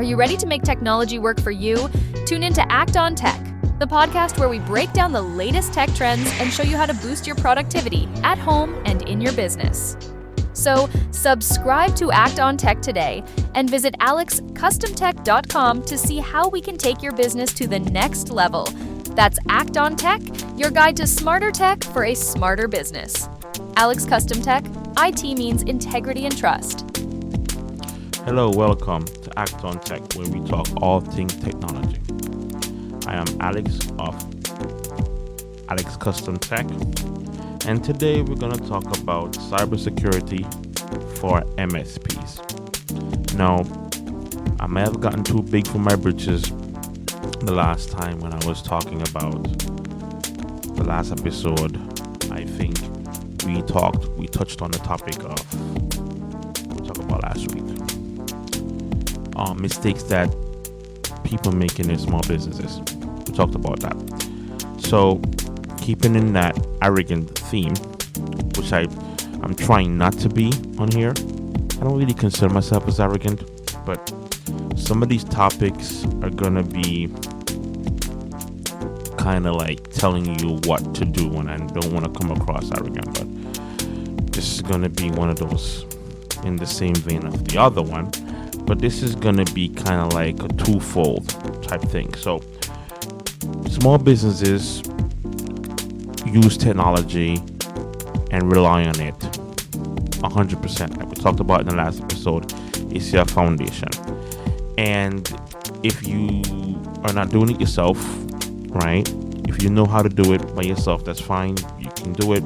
you ready to make technology work for you? Tune in to Act on Tech, the podcast where we break down the latest tech trends and show you how to boost your productivity at home and in your business. So, subscribe to Act on Tech today and visit alexcustomtech.com to see how we can take your business to the next level. That's Act on Tech, your guide to smarter tech for a smarter business. Alex Custom Tech, IT means integrity and trust. Hello, welcome to Act on Tech, where we talk all things technology. I am Alex of Alex Custom Tech, and today we're going to talk about cybersecurity for MSPs. Now, I may have gotten too big for my britches the last time when I was talking about the last episode. I think we touched on the topic of we talked about last week. Mistakes that people make in their small businesses. We talked about that. So, keeping in that arrogant theme, which I'm trying not to be on here. I don't really consider myself as arrogant, but some of these topics are gonna be kind of like telling you what to do, and I don't want to come across arrogant, but this is gonna be one of those in the same vein of the other one. But this is going to be kind of like a twofold type thing. So small businesses use technology and rely on it 100%. Like we talked about in the last episode, it's your foundation. And if you are not doing it yourself, right? If you know how to do it by yourself, that's fine. You can do it,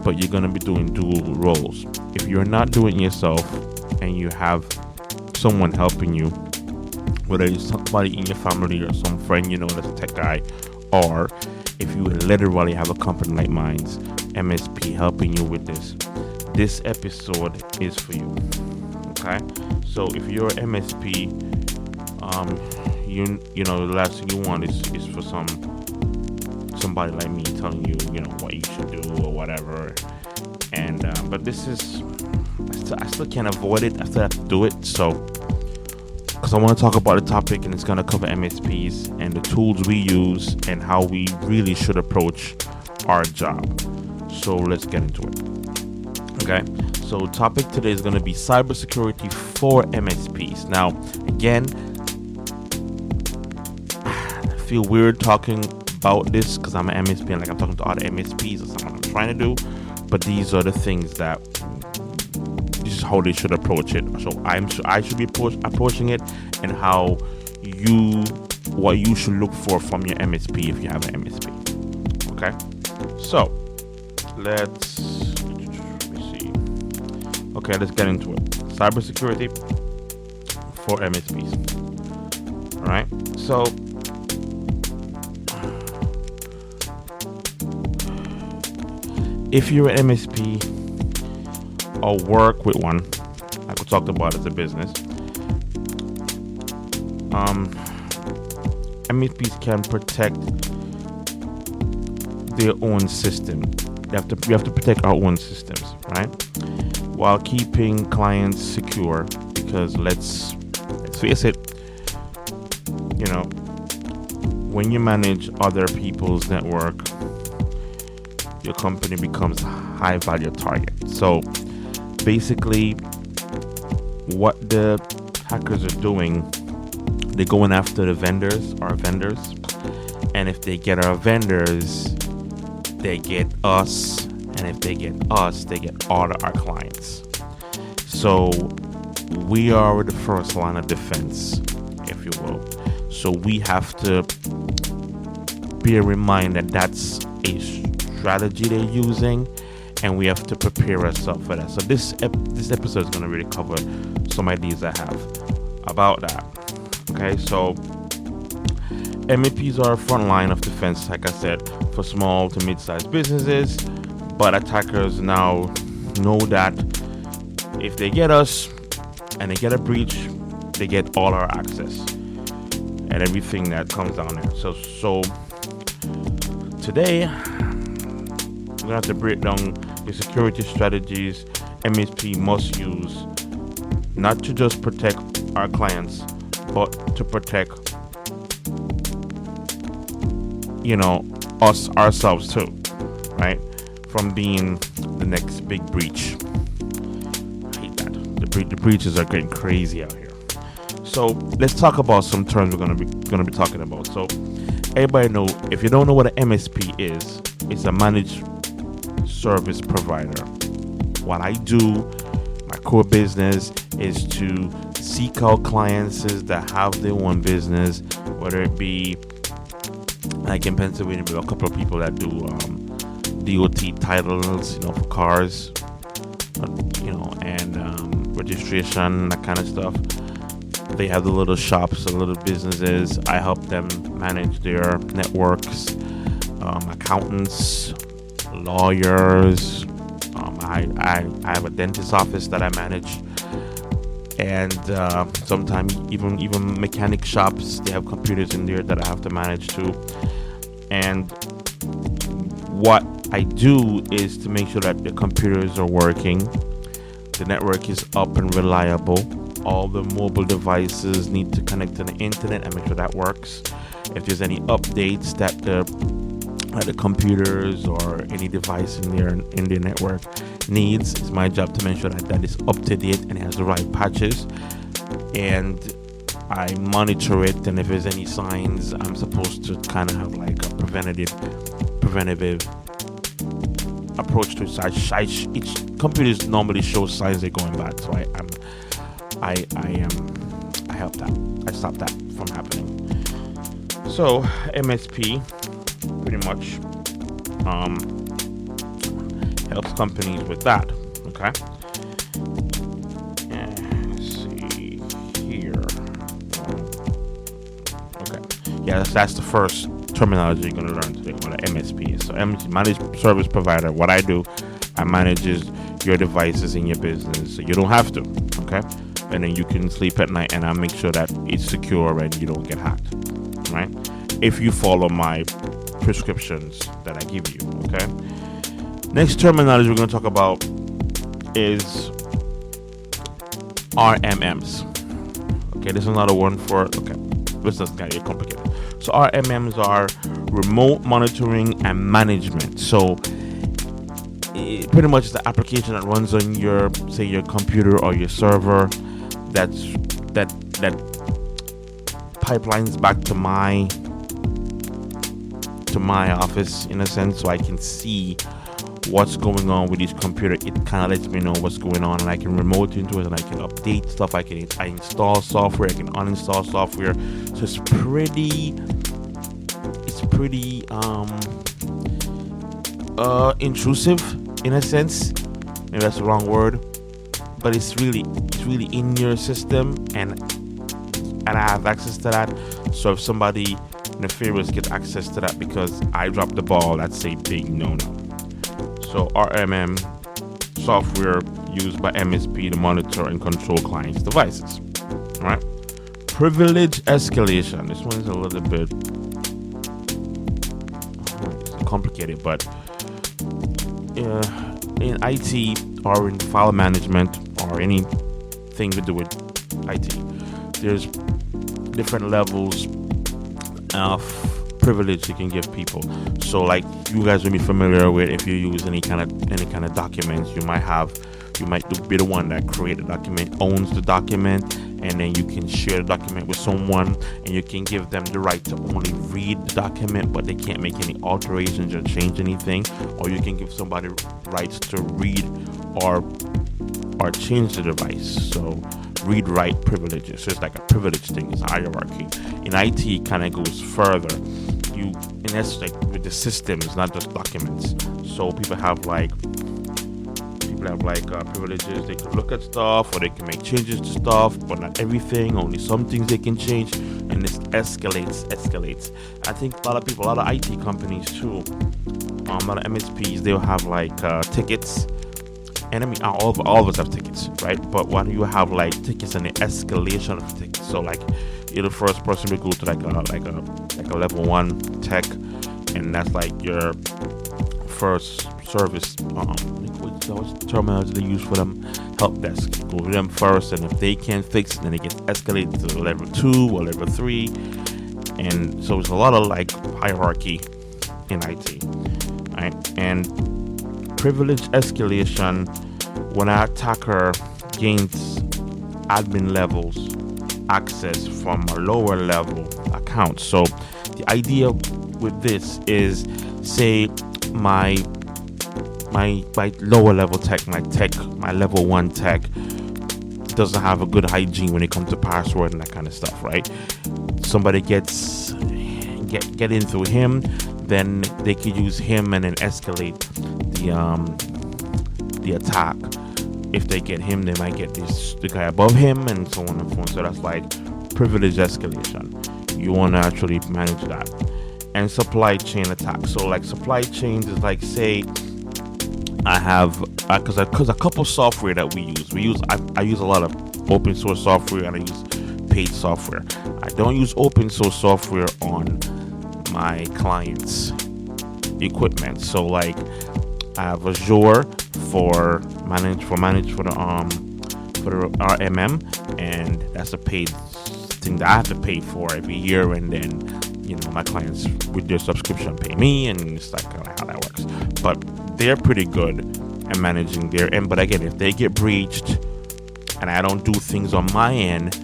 but you're going to be doing dual roles. If you're not doing it yourself and you have someone helping you, whether it's somebody in your family or some friend you know that's a tech guy, or if you literally have a company like mine's MSP helping you with this episode is for you. Okay, so if you're an MSP, you know the last thing you want is for somebody like me telling you what you should do or whatever. And but this is I still can't avoid it. I still have to do it. So, because I want to talk about the topic, and it's going to cover MSPs and the tools we use and how we really should approach our job. So let's get into it. Okay. So topic today is going to be cybersecurity for MSPs. Now, again, I feel weird talking about this because I'm an MSP and like I'm talking to other MSPs or something I'm trying to do. But these are the things that this is how they should approach it. So I should be approaching it, and what you should look for from your MSP if you have an MSP. Okay, so let's see. Okay, let's get into it. Cybersecurity for MSPs. All right. So if you're an MSP or work with one, like we talked about as a business, MSPs can protect their own system. We have to protect our own systems, right? While keeping clients secure, because let's face it, when you manage other people's network, your company becomes a high value target. So basically, what the hackers are doing, they're going after our vendors, and if they get our vendors, they get us, and if they get us, they get all of our clients. So we are the first line of defense, if you will. So we have to bear in mind that that's a strategy they're using, and we have to prepare ourselves for that. So this episode is going to really cover some ideas I have about that. Okay, so MSPs are a front line of defense, like I said, for small to mid-sized businesses, but attackers now know that if they get us and they get a breach, they get all our access and everything that comes down there. So today we're gonna have to break down the security strategies MSP must use, not to just protect our clients, but to protect, us ourselves too, right? From being the next big breach. I hate that. The breaches are getting crazy out here. So let's talk about some terms we're gonna be talking about. So everybody know, if you don't know what an MSP is, it's a managed service provider. What I do, my core business is to seek out clients that have their own business, whether it be like in Pennsylvania, we have a couple of people that do DOT titles, for cars, and registration, that kind of stuff. They have the little shops, the little businesses. I help them manage their networks, accountants, lawyers. I have a dentist office that I manage, and sometimes even mechanic shops. They have computers in there that I have to manage too. And what I do is to make sure that the computers are working, the network is up and reliable. All the mobile devices need to connect to the internet and make sure that works. If there's any updates that the computers or any device in their network needs, it's my job to make sure that is up to date and has the right patches. And I monitor it, and if there's any signs, I'm supposed to kind of have like a preventative approach to it. Each computers normally show signs they're going bad, so I help that. I stop that from happening. So MSP pretty much helps companies with that. Okay. Let's see here. Okay. Yeah, that's the first terminology you're gonna learn today. What an MSP is. So MSP, managed service provider. What I do, I manages your devices in your business, so you don't have to. Okay. And then you can sleep at night, and I make sure that it's secure and you don't get hacked, right? If you follow my prescriptions that I give you, okay? Next terminology we're going to talk about is RMMs. Okay, this is another one for, okay, this doesn't get complicated. So RMMs are remote monitoring and management. So it pretty much is the application that runs on your computer or your server that pipelines back to my office, in a sense, so I can see what's going on with this computer. It kind of lets me know what's going on, and I can remote into it, and I can update stuff. I install software, I can uninstall software. So it's pretty intrusive, in a sense. Maybe that's the wrong word, but it's really in your system, and I have access to that. So if somebody nefarious gets access to that because I dropped the ball, that's a big no-no. So RMM, software used by MSP to monitor and control clients' devices. All right. Privilege escalation. This one is a little bit complicated, but in IT or in file management or anything to do with IT, there's different levels of privilege you can give people. So like you guys will be familiar with, if you use any kind of documents, you might be the one that created the document, owns the document, and then you can share the document with someone, and you can give them the right to only read the document, but they can't make any alterations or change anything. Or you can give somebody rights to read or change the device. So read-write privileges. So it's like a privilege thing. It's a hierarchy. In IT, it kind of goes further. In essence, like with the system, it's not just documents. So people have privileges. They can look at stuff, or they can make changes to stuff, but not everything. Only some things they can change, and this escalates. I think a lot of IT companies too, a lot of MSPs, they'll have tickets. And I mean, all of us have tickets, right? But when you have tickets and the escalation of tickets, so you're the first person to go to like a level 1 tech, and that's like your first service. So what's the terminology they use for them? Help desk. Go to them first, and if they can't fix it, then it gets escalated to level 2 or level 3. And so it's a lot of like hierarchy in IT, right? And privilege escalation, when an attacker gains admin levels access from a lower level account. So the idea with this is, say my lower level tech, my level 1 tech doesn't have a good hygiene when it comes to password and that kind of stuff, right? Somebody get in through him, then they could use him and then escalate the attack. If they get him, they might get the guy above him, and so on and so on. So that's like privilege escalation. You want to actually manage that. And supply chain attacks. So like supply chains is like, say I have because a couple software that we use. I use a lot of open source software, and I use paid software. I don't use open source software on my clients' equipment. So like I have Azure for the RMM, and that's a paid thing that I have to pay for every year, and then my clients with their subscription pay me, and it's like kind of how that works. But they're pretty good at managing their end. But again, if they get breached and I don't do things on my end,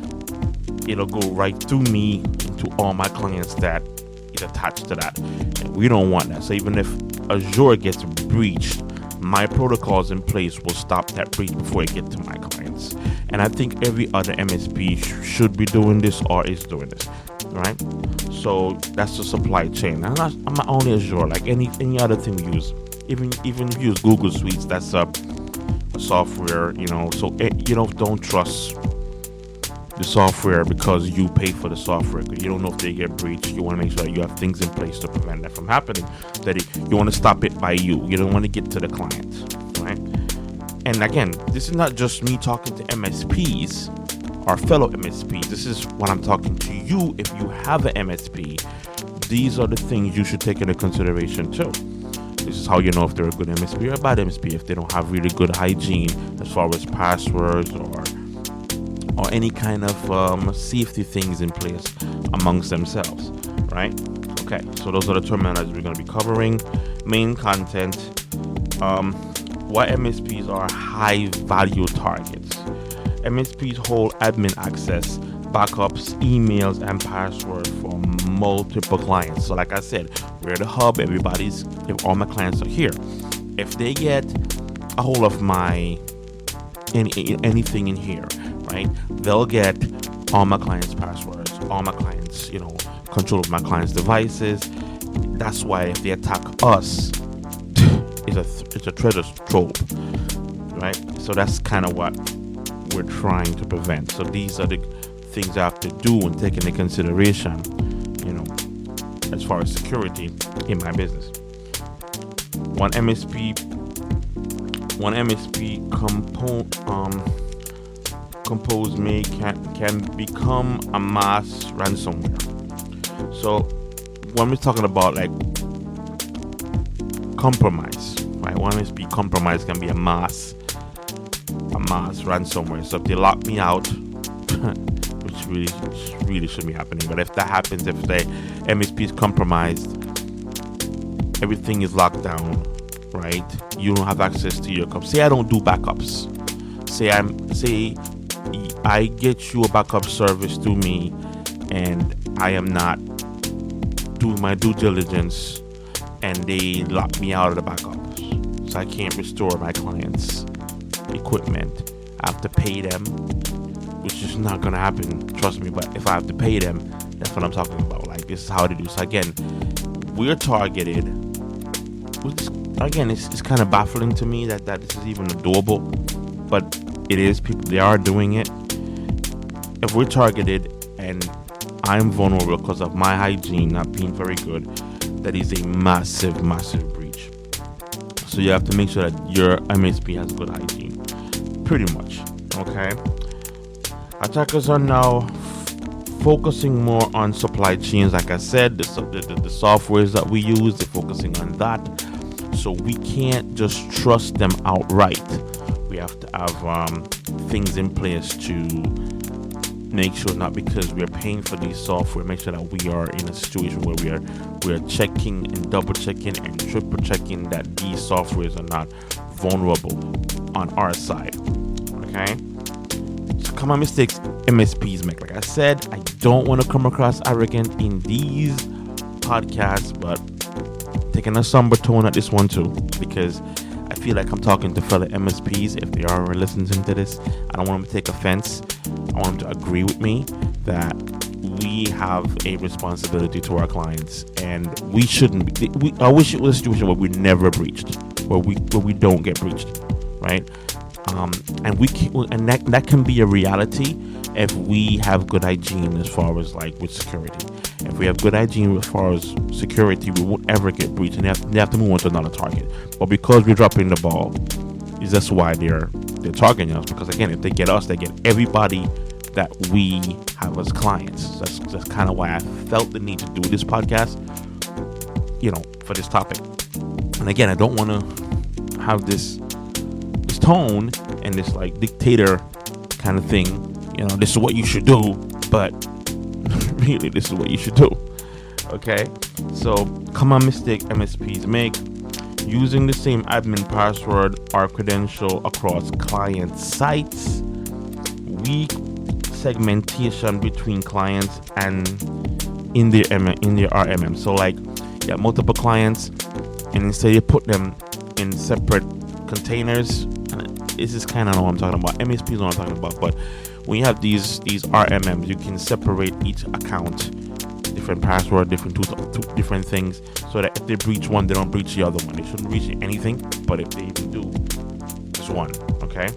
it'll go right through me into all my clients that is attached to that, and we don't want that. So even if Azure gets breached, my protocols in place will stop that breach before it gets to my clients. And I think every other MSP should be doing this or is doing this, right? So that's the supply chain. I'm not only Azure, like any other thing we use. Even if you use Google Suites, that's a software, so don't trust the software because you pay for the software. You don't know if they get breached. You want to make sure that you have things in place to prevent that from happening. You want to stop it by you. You don't want to get to the client, right? And again, this is not just me talking to MSPs, our fellow MSPs. This is when I'm talking to you. If you have an MSP, these are the things you should take into consideration too. This is how you know if they're a good MSP or a bad MSP. If they don't have really good hygiene as far as passwords or any kind of safety things in place amongst themselves, right? Okay, so those are the terminologies we're going to be covering. Main content, why MSPs are high value targets. MSPs hold admin access, backups, emails, and passwords for multiple clients. So like I said, we're the hub. If all my clients are here, if they get a hold of anything in here, right, they'll get all my clients' passwords, all my clients, control of my clients' devices. That's why if they attack us, it's a treasure trove, right? So that's kind of what we're trying to prevent. So these are the things I have to do and take into consideration, as far as security in my business. One MSP compose me can become a mass ransomware. So when we're talking about like compromise, right? One MSP compromise can be a mass ransomware. So if they lock me out, which really shouldn't be happening, but if that happens, if the MSP is compromised, everything is locked down, right? You don't have access to your say I don't do backups. Say I get you a backup service to me, and I am not doing my due diligence, and they lock me out of the backups, so I can't restore my clients' equipment. I have to pay them, which is not gonna happen, trust me. But if I have to pay them, that's what I'm talking about. Like, this is how they do. So again, we're targeted. Again, it's kind of baffling to me that this is even doable, but it is. People, they are doing it. If we're targeted and I'm vulnerable because of my hygiene not being very good, that is a massive breach. So you have to make sure that your MSP has good hygiene, pretty much. Okay. Attackers are now focusing more on supply chains. Like I said, the softwares that we use, they're focusing on that. So we can't just trust them outright. We have to have things in place to make sure, not because we're paying for these software, make sure that we are in a situation where we are checking and double checking and triple checking that these softwares are not vulnerable on our side. Okay, so common mistakes MSPs make. Like I said, I don't want to come across arrogant in these podcasts, but taking a somber tone at this one too, because I feel like I'm talking to fellow MSPs. If they are listening to this, I don't want them to take offense. I want them to agree with me that we have a responsibility to our clients, and we shouldn't be. I wish it was a situation where we never breached, where we don't get breached, right? And we can, and that can be a reality if we have good hygiene as far as like with security. If we have good hygiene as far as security, we won't ever get breached, and they have to move on to another target. But because we're dropping the ball, is that's why they're targeting us. Because again, if they get us, they get everybody that we have as clients. That's kind of why I felt the need to do this podcast, for this topic. And again, I don't want to have this tone and this like dictator kind of thing. This is what you should do, but really, this is what you should do. Okay, so common mistake MSPs make: using the same admin password or credential across client sites, weak segmentation between clients and in their RMM. So like, you have multiple clients, and instead you put them in separate containers. And this is kind of what I'm talking about. MSPs is what I'm talking about. But when you have these RMMs, you can separate each account, different password, different two different things, so that if they breach one, they don't breach the other one. They shouldn't breach anything, but if they even do, just one. Okay.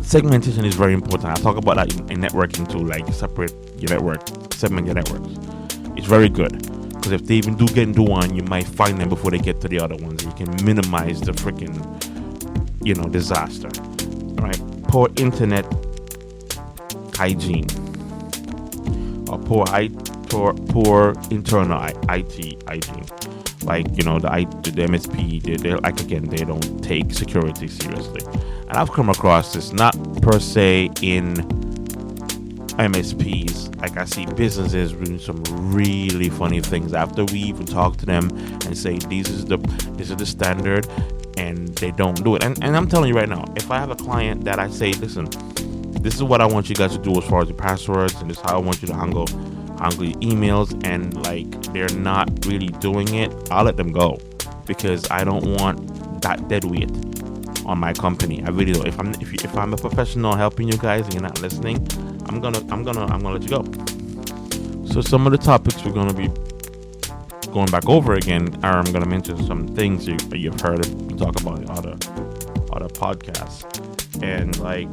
Segmentation is very important. I talk about that in networking too, like separate your network, segment your networks. It's very good, because if they even do get into one, you might find them before they get to the other ones. You can minimize the freaking, disaster. All right. Poor internet hygiene, or poor internal IT hygiene. Like, the MSP, they don't take security seriously. And I've come across this, not per se in MSPs. Like, I see businesses doing some really funny things after we even talk to them and say this is the standard, and they don't do it. And I'm telling you right now, if I have a client that I say, listen, this is what I want you guys to do as far as your passwords, and this is how I want you to handle your emails, and like they're not really doing it, I'll let them go, because I don't want that dead weight on my company. I really don't. If I'm a professional helping you guys and you're not listening, I'm gonna let you go. So some of the topics we're gonna be going back over again are, I'm gonna mention some things you've heard me talk about in other podcasts, and like,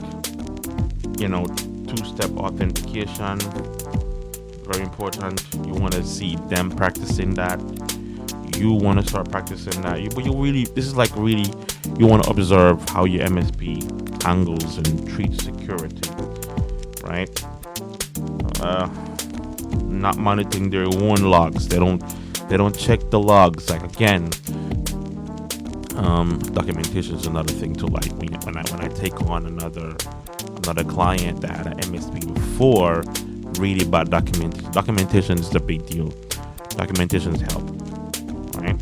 two-step authentication, very important. You want to see them practicing that. You want to start practicing that. You want to observe how your MSP handles and treats security, right? Not monitoring their own logs. They don't check the logs. Like, again, documentation is another thing too. Like when I take on another client that had an MSP before, really about documentation is the big deal. Documentation help, right?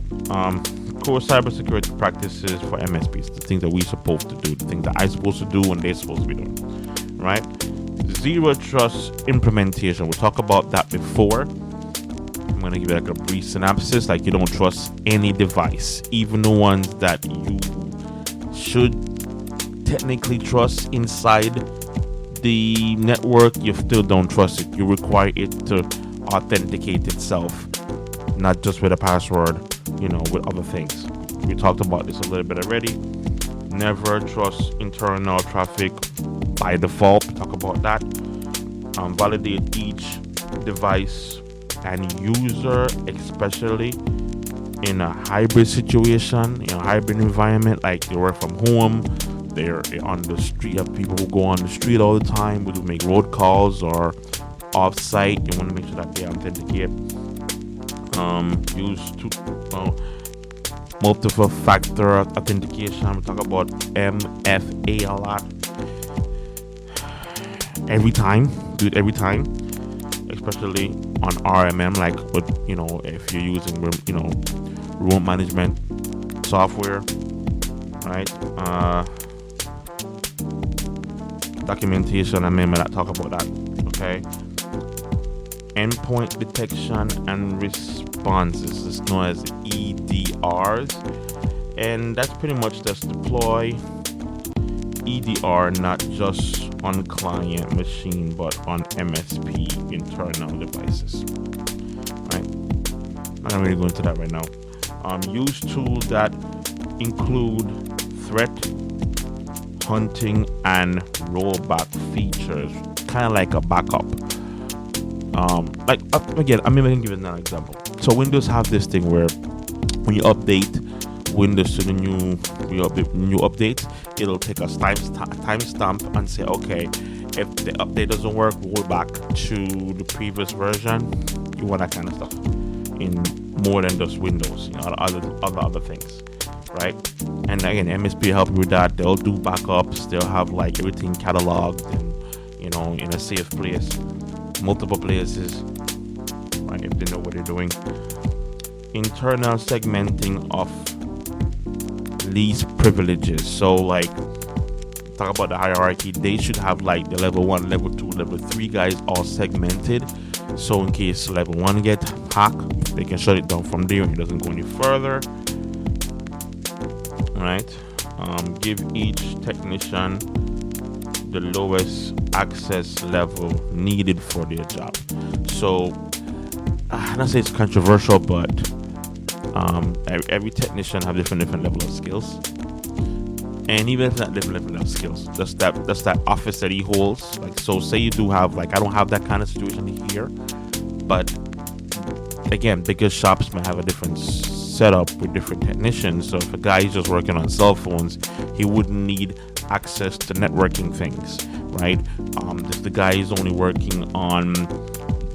Core cybersecurity practices for MSPs, the things that we're supposed to do, the things that I'm supposed to do and they're supposed to be doing, right? Zero trust implementation. We'll talk about that before. I'm going to give you like a brief synopsis. Like, you don't trust any device, even the ones that you should technically trust inside the network. You still don't trust it. You require it to authenticate itself, not just with a password, with other things. We talked about this a little bit already. Never trust internal traffic by default. Talk about that. Validate each device and user, especially in a hybrid situation, in a hybrid environment, like they work from home, they're on the street. You have people who go on the street all the time, who make road calls or off-site. You want to make sure that they authenticate. Use uh, multiple factor authentication. We talk about MFA a lot. Every time, do it every time, especially on RMM, like with, if you're using, remote management software, right? Documentation, I may not talk about that, okay? Endpoint detection and responses is known as EDRs, and that's pretty much just deploy EDR not just on client machine but on MSP internal devices, right? I'm not really go into that right now. Use tools that include threat hunting and rollback features, kind of like a backup. Again, I can give it an example. So Windows have this thing where when you update Windows to the new updates, it'll take a timestamp and say, okay, if the update doesn't work, roll back to the previous version. You want that kind of stuff in more than just Windows, other things, right? And again, MSP help you with that. They'll do backups. They'll have like everything cataloged and in a safe place, multiple places, right? If they know what they're doing. Internal segmenting of least privileges. So like, talk about the hierarchy. They should have like the level 1, level 2, level 3 guys all segmented. So in case level 1 get hacked, they can shut it down from there and it doesn't go any further. Right? Give each technician the lowest access level needed for their job. So I'm not saying it's controversial, but every technician have different level of skills, and even if not different level of skills, that's that office that he holds. Like, so say you do have, like, I don't have that kind of situation here, but again, bigger shops might have a different setup with different technicians. So if a guy is just working on cell phones, he wouldn't need access to networking things, right? If the guy is only working on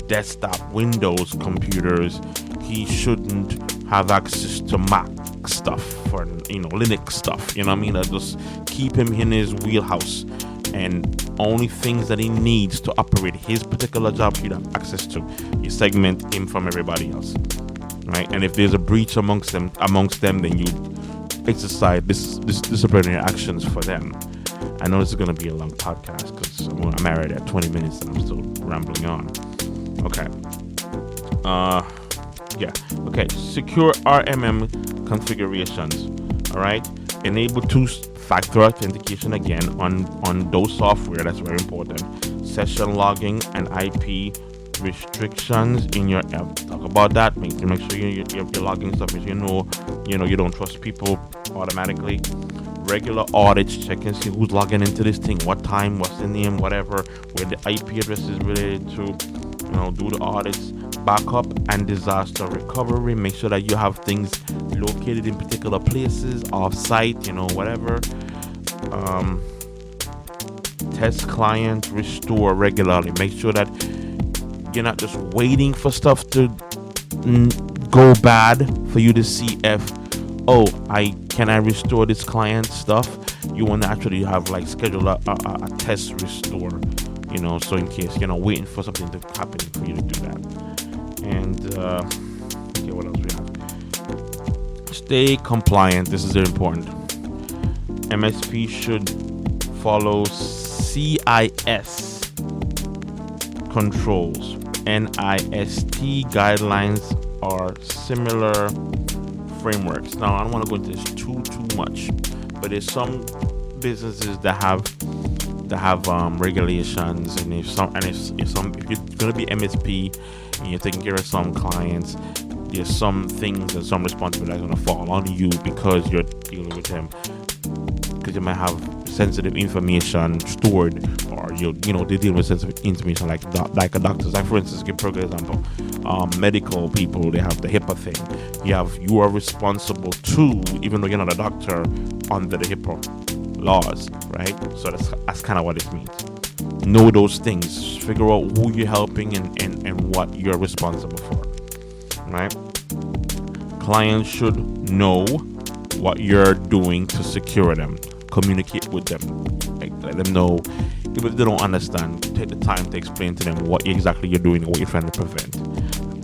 desktop Windows computers, he shouldn't have access to Mac stuff or Linux stuff. That just keep him in his wheelhouse, and only things that he needs to operate his particular job he'd have access to. You segment him from everybody else, right? And if there's a breach amongst them, then you exercise disciplinary actions for them. I know this is going to be a long podcast because I'm already at 20 minutes and I'm still rambling on. Okay. Okay. Secure RMM configurations. All right. Enable two-factor authentication again on those software. That's very important. Session logging and IP restrictions in your app. Talk about that. Make sure you're logging stuff. Make sure you don't trust people automatically. Regular audits, check and see who's logging into this thing, what time, what's the name, whatever, where the IP address is related to. Do the audits. Backup and disaster recovery. Make sure that you have things located in particular places, off-site, whatever. Test client, restore regularly. Make sure that you're not just waiting for stuff to go bad for you to see if, can I restore this client stuff? You want to actually have schedule a test restore, so in case you're not waiting for something to happen for you to do that. And okay, what else we have? Stay compliant. This is very important. MSP should follow CIS controls. NIST guidelines are similar frameworks. Now, I don't want to go into this too much, but there's some businesses that have regulations, and if you're going to be MSP and you're taking care of some clients, there's some things and some responsibility that's going to fall on you because you're dealing with them, because you might have sensitive information stored, or they're dealing with sensitive information like a doctor's. Like, for instance, give a example, medical people, they have the HIPAA thing. You are responsible too, even though you're not a doctor, under the HIPAA laws, right? So that's kind of what it means. Know those things, figure out who you're helping and what you're responsible for, right? Clients should know what you're doing to secure them. Communicate with them. Like, let them know. Even if they don't understand, take the time to explain to them what exactly you're doing and what you're trying to prevent.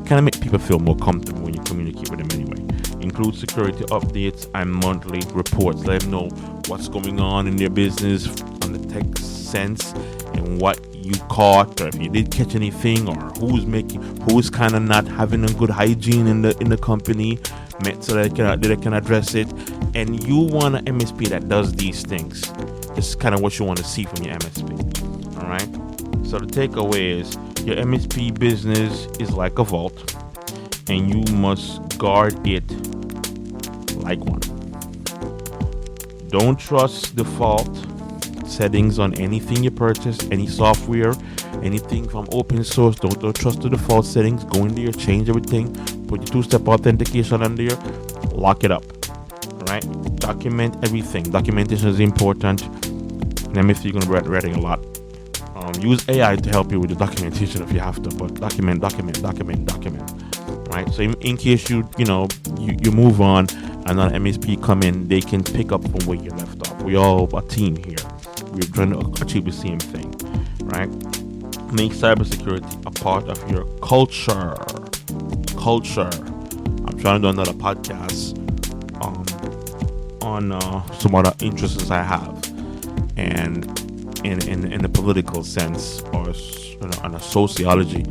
Kind of make people feel more comfortable when you communicate with them anyway. Include security updates and monthly reports. Let them know what's going on in their business on the tech sense and what you caught, or if you did catch anything, or who's kind of not having a good hygiene in the company, so that they can address it. And you want an MSP that does these things. This is kind of what you want to see from your MSP. All right. So the takeaway is your MSP business is like a vault, and you must guard it like one. Don't trust default settings on anything you purchase, any software, anything from open source. Don't trust the default settings. Go in there, change everything, put your two-step authentication on there, lock it up. All right. Document everything. Documentation is important. And if you're going to be writing a lot, use AI to help you with the documentation if you have to, but document. Right. So in case you move on, and an MSP come in, they can pick up from where you left off. We all a team here. We're trying to achieve the same thing, right? Make cybersecurity a part of your culture. I'm trying to do another podcast on some other interests I have, and in the political sense, or on a sociology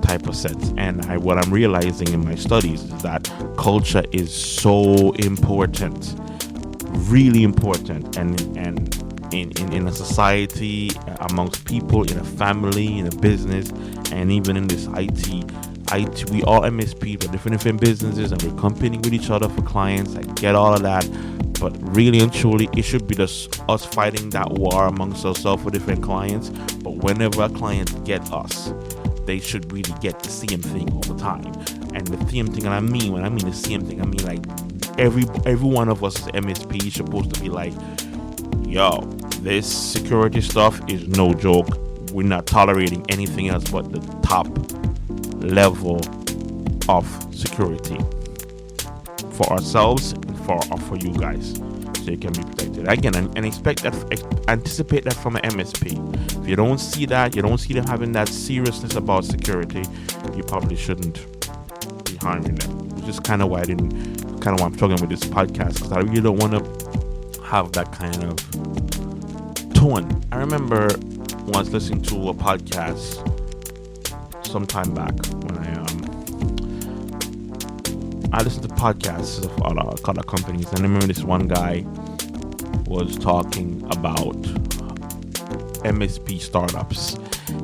type of sense. And what I'm realizing in my studies is that culture is so important, really important, and in a society, amongst people, in a family, in a business, and even in this IT, we all MSP, but different businesses, and we're competing with each other for clients. I get all of that, but really and truly, it should be just us fighting that war amongst ourselves for different clients. But whenever a client get us, they should really get the same thing all the time. And the same thing, and when I mean the same thing, I mean like every one of us as MSP is supposed to be like, yo, this security stuff is no joke. We're not tolerating anything else but the top level of security for ourselves and for you guys, so you can be protected. Again, and anticipate that from an MSP. If you don't see that, you don't see them having that seriousness about security, you probably shouldn't be hiring them. Which is kind of why I'm struggling with this podcast, because I really don't want to have that kind of tone. I remember once listening to a podcast some time back when I listened to podcasts of other companies, and I remember this one guy was talking about MSP startups,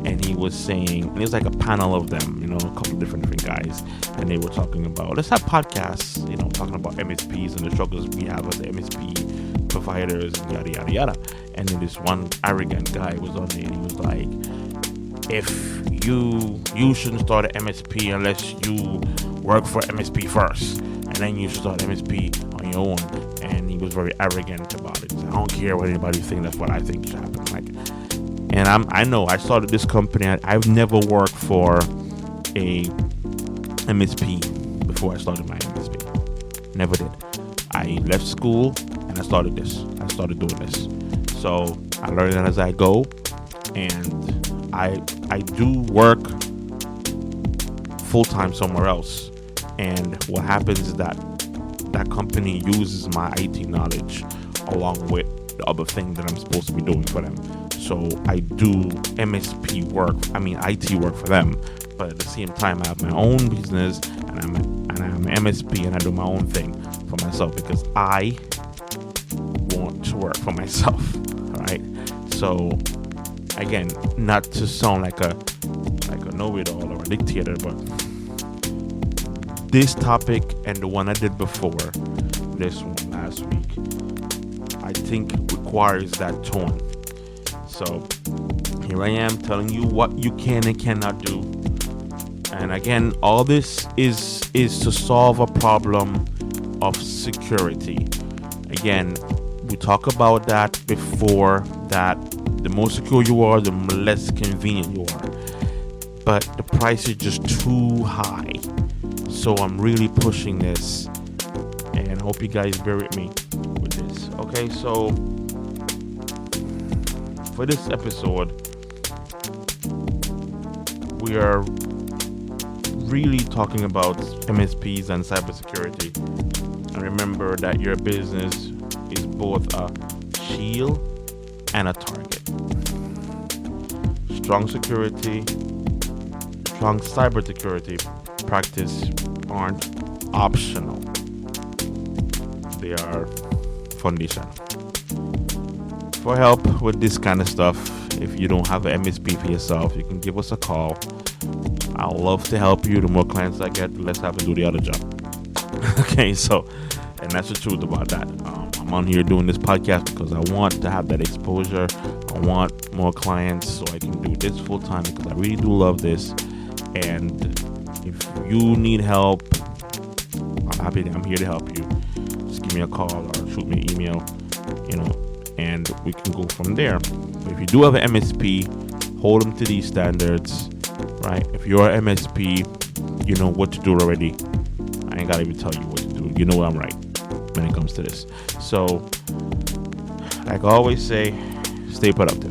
and he was saying, and it was like a panel of them, a couple of different guys, and they were talking about, let's have podcasts, talking about MSPs and the struggles we have as MSP providers, and yada yada yada. And then this one arrogant guy was on there, and he was like, if you shouldn't start an MSP unless you work for MSP first, and then you should start MSP on your own. And he was very arrogant about it. I don't care what anybody thinks. That's what I think should happen. And I know I started this company. I've never worked for a MSP before I started my MSP. Never did. I left school and I started this. I started doing this. So I learned it as I go, and I do work full time somewhere else. And what happens is that company uses my IT knowledge along with the other thing that I'm supposed to be doing for them. So I do MSP work, IT work for them, but at the same time I have my own business, and I'm an MSP, and I do my own thing for myself because I want to work for myself. All right. So again, not to sound like a know-it-all or a dictator, but this topic and the one I did before, this one last week, I think requires that tone. So here I am telling you what you can and cannot do. And again, all this is to solve a problem of security. Again, we talk about that before, that the more secure you are, the less convenient you are. But the price is just too high. So I'm really pushing this and hope you guys bear with me with this. Okay, so for this episode, we are really talking about MSPs and cybersecurity. And remember that your business is both a shield and a target. Strong cybersecurity practice aren't optional. They are foundational. For help with this kind of stuff, if you don't have an MSP for yourself, you can give us a call. I'll love to help you. The more clients I get, the less I have to do the other job. Okay, so, and that's the truth about that. I'm on here doing this podcast because I want to have that exposure. I want more clients so I can do this full time because I really do love this. And if you need help, I'm here to help you. Just give me a call or shoot me an email, and we can go from there. But if you do have an MSP, hold them to these standards, right? If you're an MSP, you know what to do already. I ain't gotta even tell you what to do. You know I'm right when it comes to this. So, like I always say, stay productive.